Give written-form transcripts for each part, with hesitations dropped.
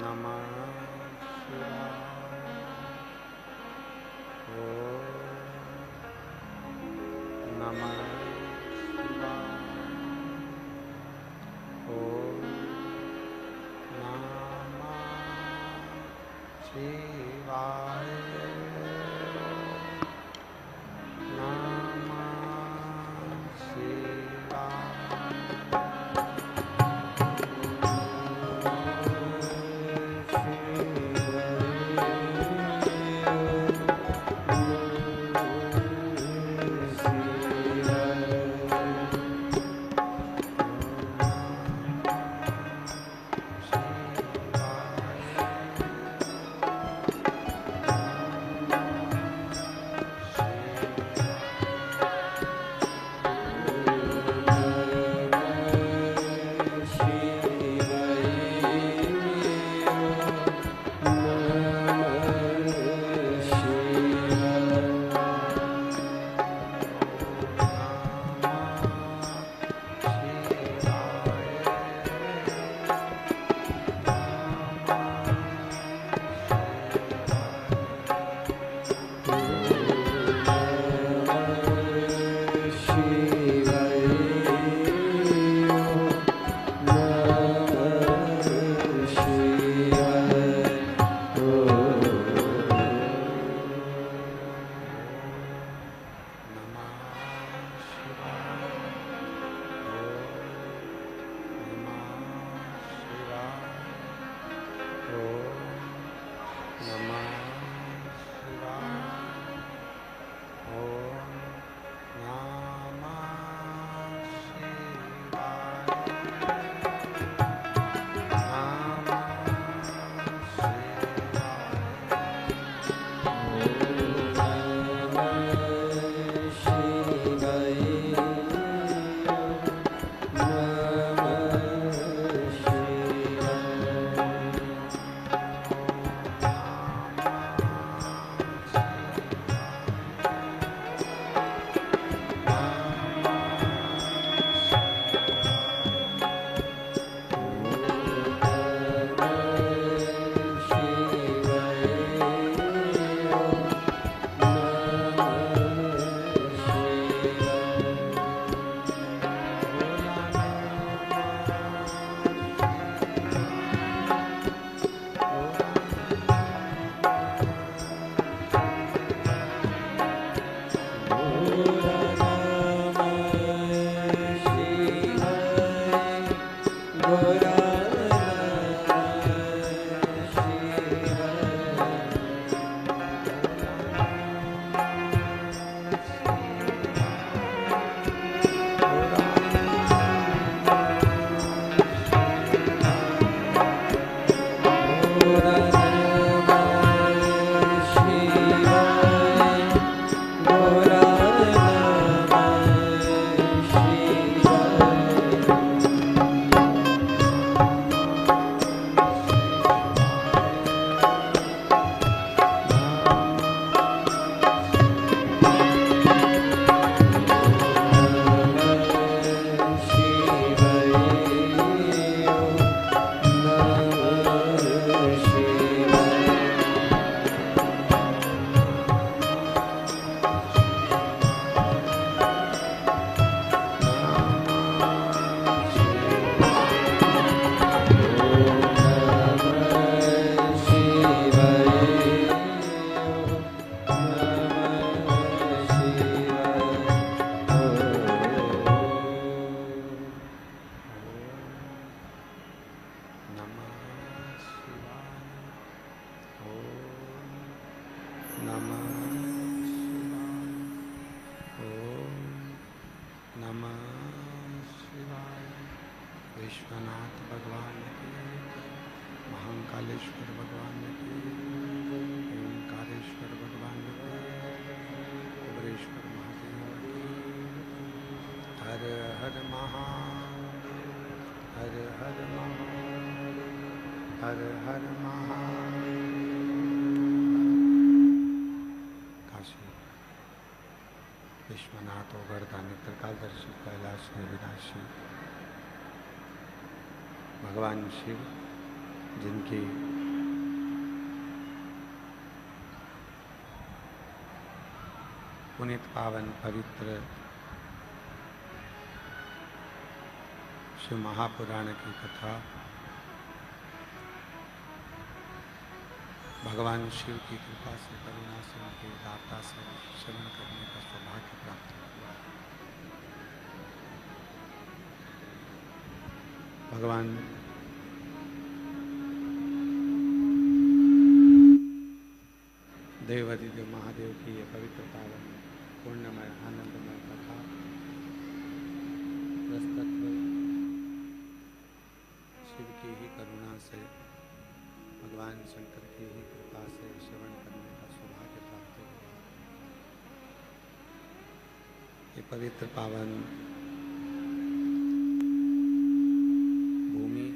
नमः शिवाय। ओम नमः शिवाय। ओम नमः शिवाय। नमः विश्वनाथ भगवान की, महाकालेश्वर भगवान की, ओंकारेश्वर भगवान की, कुबेरेश्वर महादेव की। हर हर महादेव, हर हर महादेव, हर हर महादेव। काशी विश्वनाथ गोवर्धन त्रिकालदर्शी कैलाश विनाशी भगवान शिव जिनकी पुनीत पावन पवित्र शिव महापुराण की कथा भगवान शिव की कृपा से, करुणा से, उनकी दाता से श्रवण करने का सौभाग्य प्राप्त हुआ। भगवान देवाधिदेव महादेव की ये पवित्र पावन पूर्णमय आनंदमय कथा प्रस्तुत शिव की ही करुणा से, भगवान शंकर की ही कृपा से श्रवण करने का सौभाग्य प्राप्त हुआ। ये पवित्र पावन भूमि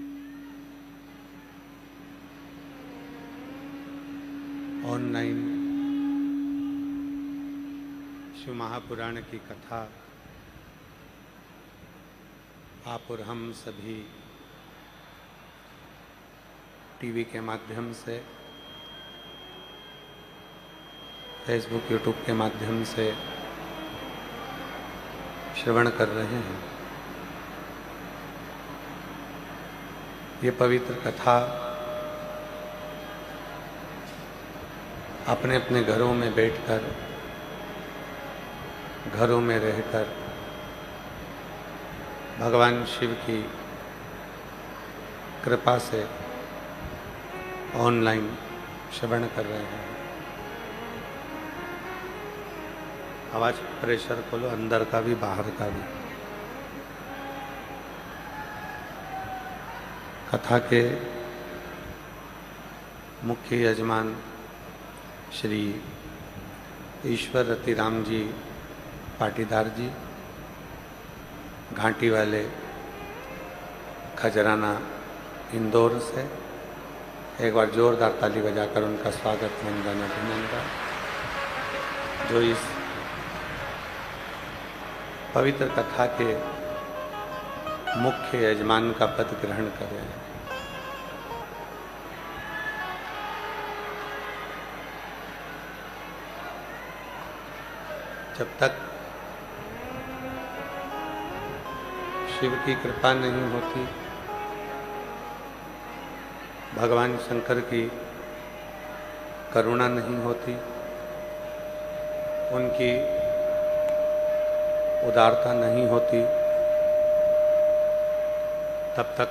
ऑनलाइन शिव महापुराण की कथा आप और हम सभी टीवी के माध्यम से, फेसबुक, यूट्यूब के माध्यम से श्रवण कर रहे हैं। ये पवित्र कथा अपने अपने घरों में बैठकर, घरों में रहकर भगवान शिव की कृपा से ऑनलाइन श्रवण कर रहे हैं। आवाज प्रेशर खोलो, अंदर का भी बाहर का भी। कथा के मुख्य यजमान श्री ईश्वर रतिराम जी पाटीदार जी, घाटी वाले खजराना इंदौर से। एक बार जोरदार ताली बजाकर उनका स्वागत मंदाना अभिनंदन, जो इस पवित्र कथा के मुख्य यजमान का पद ग्रहण कर रहे हैं। जब तक शिव की कृपा नहीं होती, भगवान शंकर की करुणा नहीं होती, उनकी उदारता नहीं होती, तब तक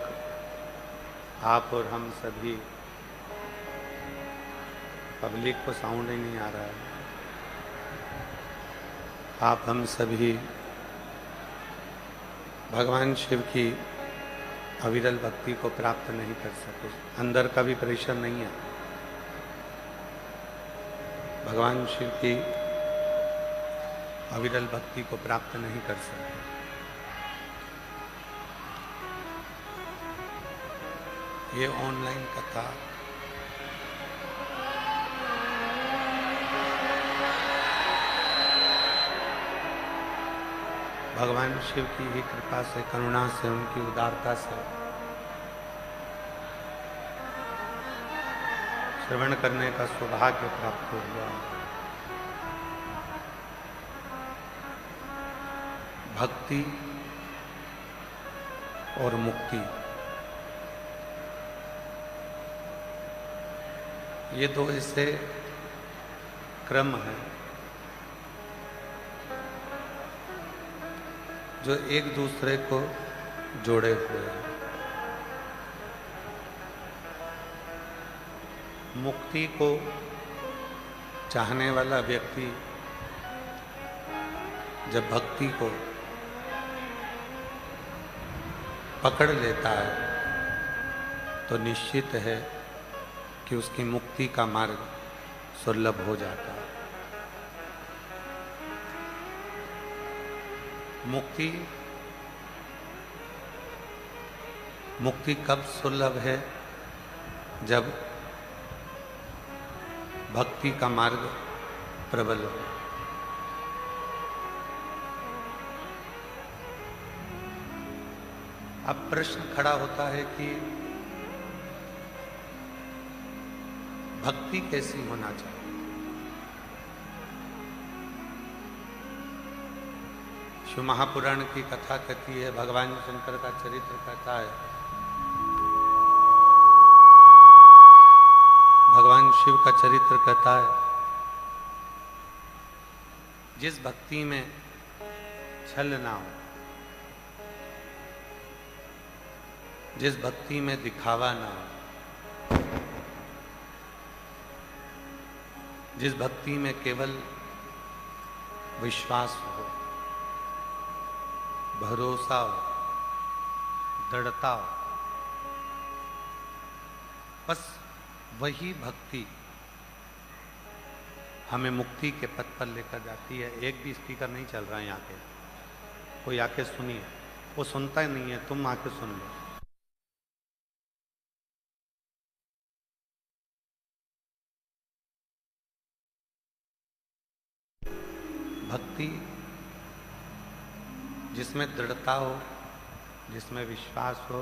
आप और हम सभी, पब्लिक को साउंड ही नहीं आ रहा है, आप हम सभी भगवान शिव की अविरल भक्ति को प्राप्त नहीं कर सके। अंदर का भी प्रेशर नहीं है। भगवान शिव की अविरल भक्ति को प्राप्त नहीं कर सके। ये ऑनलाइन कथा भगवान शिव की ही कृपा से, करुणा से, उनकी उदारता से श्रवण करने का सौभाग्य प्राप्त हुआ। भक्ति और मुक्ति, ये दो ऐसे क्रम हैं जो एक दूसरे को जोड़े हुए हैं। मुक्ति को चाहने वाला व्यक्ति जब भक्ति को पकड़ लेता है तो निश्चित है कि उसकी मुक्ति का मार्ग सुलभ हो जाता है। मुक्ति कब सुलभ है? जब भक्ति का मार्ग प्रबल हो। अब प्रश्न खड़ा होता है कि भक्ति कैसी होना चाहिए। शिव महापुराण की कथा कहती है, भगवान शंकर का चरित्र कहता है, भगवान शिव का चरित्र कहता है, जिस भक्ति में छल ना हो, जिस भक्ति में दिखावा ना हो, जिस भक्ति में केवल विश्वास हो, भरोसा हो, दृढ़ता हो, बस वही भक्ति हमें मुक्ति के पथ पर लेकर जाती है। एक भी स्पीकर नहीं चल रहा है यहाँ के, कोई आके सुनिए। वो सुनता ही नहीं है, तुम आके सुन लो। भक्ति जिसमें दृढ़ता हो, जिसमें विश्वास हो,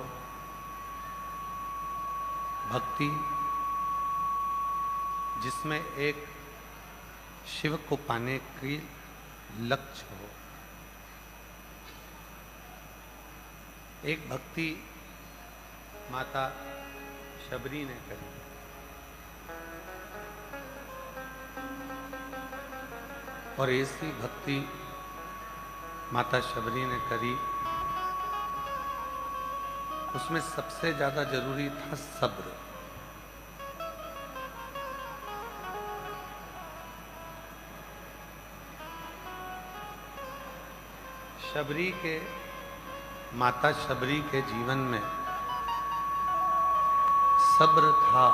भक्ति जिसमें एक शिव को पाने की लक्ष्य हो, एक भक्ति माता शबरी ने करी। और ऐसी भक्ति माता शबरी ने करी, उसमें सबसे ज्यादा जरूरी था सब्र। शबरी के, माता शबरी के जीवन में सब्र था।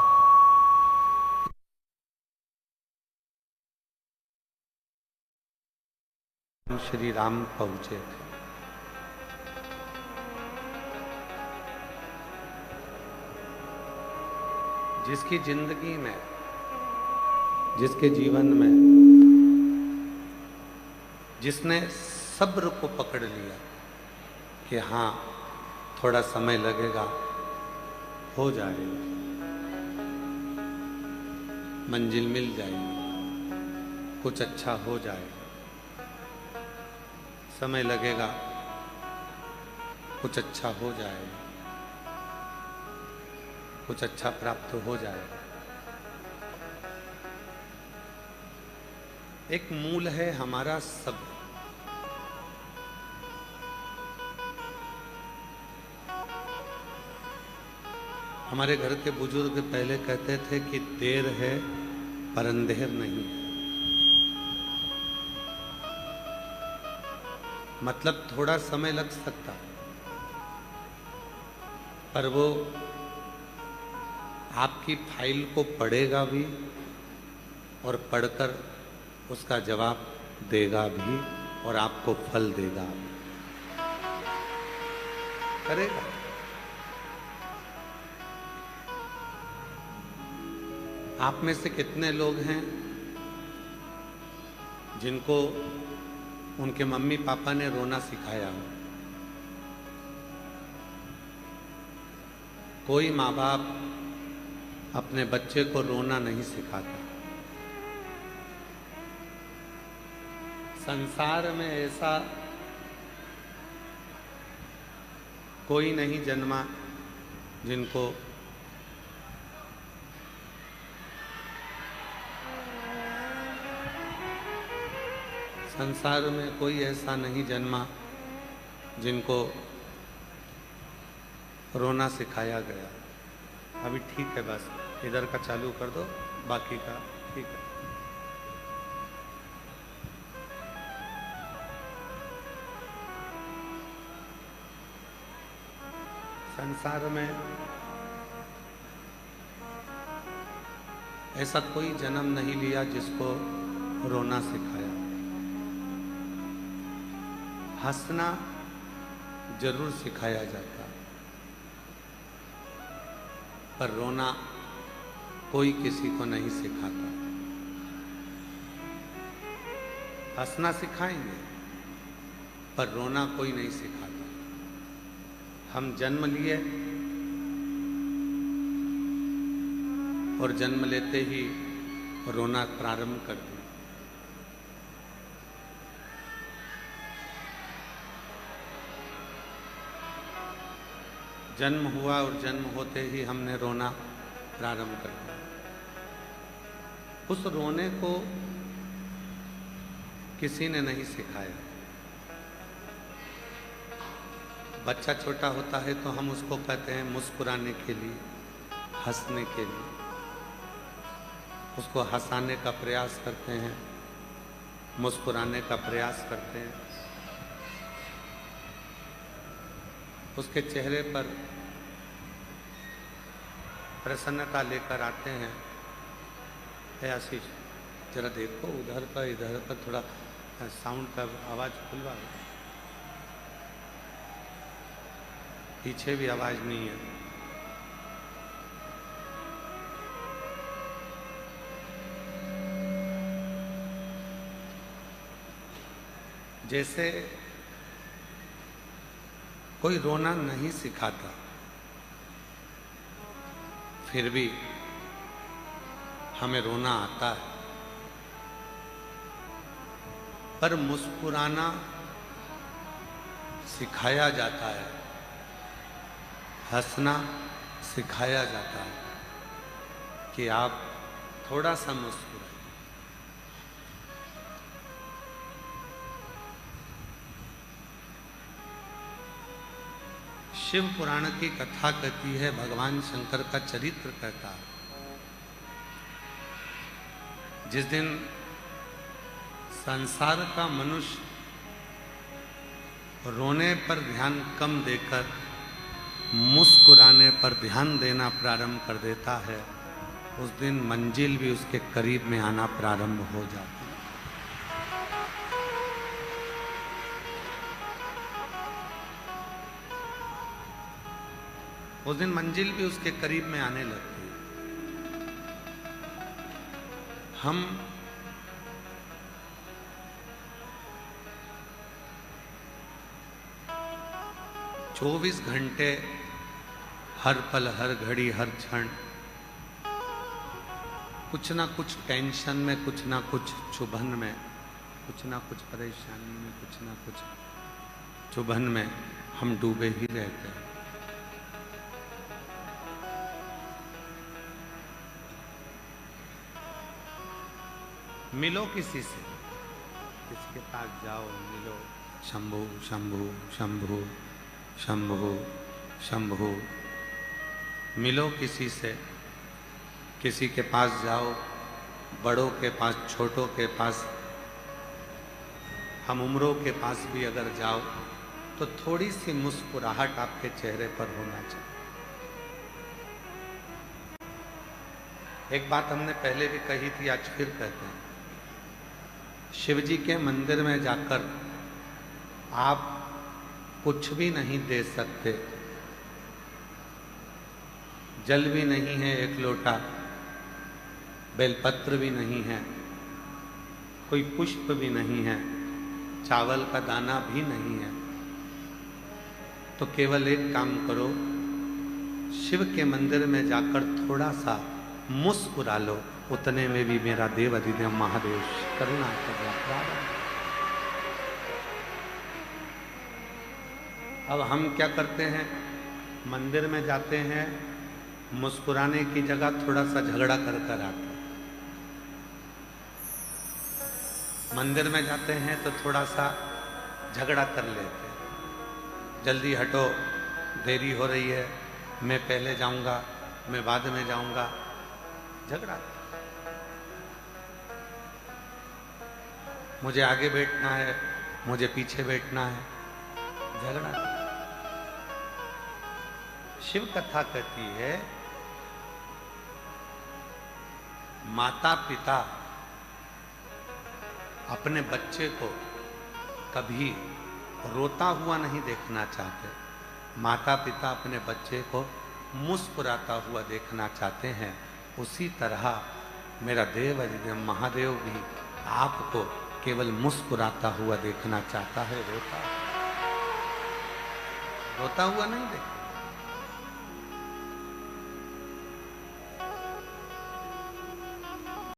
श्री राम पहुंचे थे। जिसकी जिंदगी में, जिसके जीवन में, जिसने सब्र को पकड़ लिया कि हाँ थोड़ा समय लगेगा, हो जाएगा, मंजिल मिल जाएगी, कुछ अच्छा हो जाएगा, समय लगेगा, कुछ अच्छा हो जाएगा, कुछ अच्छा प्राप्त हो जाएगा। एक मूल है हमारा सब्र। हमारे घर के बुजुर्ग पहले कहते थे कि देर है पर अंधेर नहीं है। मतलब थोड़ा समय लग सकता है, पर वो आपकी फाइल को पढ़ेगा भी और पढ़कर उसका जवाब देगा भी और आपको फल देगा भी, करेगा। आप में से कितने लोग हैं जिनको उनके मम्मी पापा ने रोना सिखाया हो? कोई माँ बाप अपने बच्चे को रोना नहीं सिखाता। संसार में ऐसा कोई नहीं जन्मा जिनको संसार में कोई ऐसा नहीं जन्मा जिनको रोना सिखाया गया। अभी ठीक है, बस इधर का चालू कर दो, बाकी का ठीक है। संसार में ऐसा कोई जन्म नहीं लिया जिसको रोना सिखाया। हंसना जरूर सिखाया जाता, पर रोना कोई किसी को नहीं सिखाता। हंसना सिखाएंगे पर रोना कोई नहीं सिखाता। हम जन्म लिए और जन्म लेते ही रोना प्रारंभ कर दिया। जन्म हुआ और जन्म होते ही हमने रोना प्रारंभ कर दिया। उस रोने को किसी ने नहीं सिखाया। बच्चा छोटा होता है तो हम उसको कहते हैं मुस्कुराने के लिए, हंसने के लिए, उसको हंसाने का प्रयास करते हैं, मुस्कुराने का प्रयास करते हैं। उसके चेहरे पर प्रसन्नता लेकर आते हैं। हे आशीष, जरा देखो उधर पर, इधर पर थोड़ा साउंड का आवाज खुलवा, पीछे भी आवाज नहीं है। जैसे कोई रोना नहीं सिखाता, फिर भी हमें रोना आता है। पर मुस्कुराना सिखाया जाता है, हंसना सिखाया जाता है कि आप थोड़ा सा मुस्कुराइए। शिव पुराण की कथा कहती है, भगवान शंकर का चरित्र कहता है, जिस दिन संसार का मनुष्य रोने पर ध्यान कम देकर मुस्कुराने पर ध्यान देना प्रारंभ कर देता है, उस दिन मंजिल भी उसके करीब में आना प्रारंभ हो जाती है। उस दिन मंजिल भी उसके करीब में आने लगती है। हम चौबीस घंटे, हर पल, हर घड़ी, हर क्षण कुछ ना कुछ टेंशन में, कुछ ना कुछ चुभन में, कुछ ना कुछ परेशानी में, कुछ ना कुछ चुभन में हम डूबे ही रहते हैं। मिलो किसी से, किसके पास जाओ, मिलो, शंभु शंभु शंभु शंभु शंभु। मिलो किसी से, किसी के पास जाओ, बड़ों के पास, छोटों के पास, हम उम्रों के पास भी अगर जाओ तो थोड़ी सी मुस्कुराहट आपके चेहरे पर होना चाहिए। एक बात हमने पहले भी कही थी, आज फिर कहते हैं, शिव जी के मंदिर में जाकर आप कुछ भी नहीं दे सकते। जल भी नहीं है एक लोटा, बेलपत्र भी नहीं है, कोई पुष्प भी नहीं है, चावल का दाना भी नहीं है, तो केवल एक काम करो, शिव के मंदिर में जाकर थोड़ा सा मुस्कुरा लो, उतने में भी मेरा देव अधिदेव महादेव करुणा कर रहा। अब हम क्या करते हैं, मंदिर में जाते हैं, मुस्कुराने की जगह थोड़ा सा झगड़ा कर कर आते हैं। मंदिर में जाते हैं तो थोड़ा सा झगड़ा कर लेते हैं, जल्दी हटो, देरी हो रही है, मैं पहले जाऊंगा, मैं बाद में जाऊंगा, झगड़ा। मुझे आगे बैठना है, मुझे पीछे बैठना है, झगड़ा। शिव कथा कहती है, माता पिता अपने बच्चे को कभी रोता हुआ नहीं देखना चाहते। माता पिता अपने बच्चे को मुस्कुराता हुआ देखना चाहते हैं। उसी तरह मेरा देव अधिदेव महादेव भी आपको केवल मुस्कुराता हुआ देखना चाहता है, रोता हुआ नहीं देखना।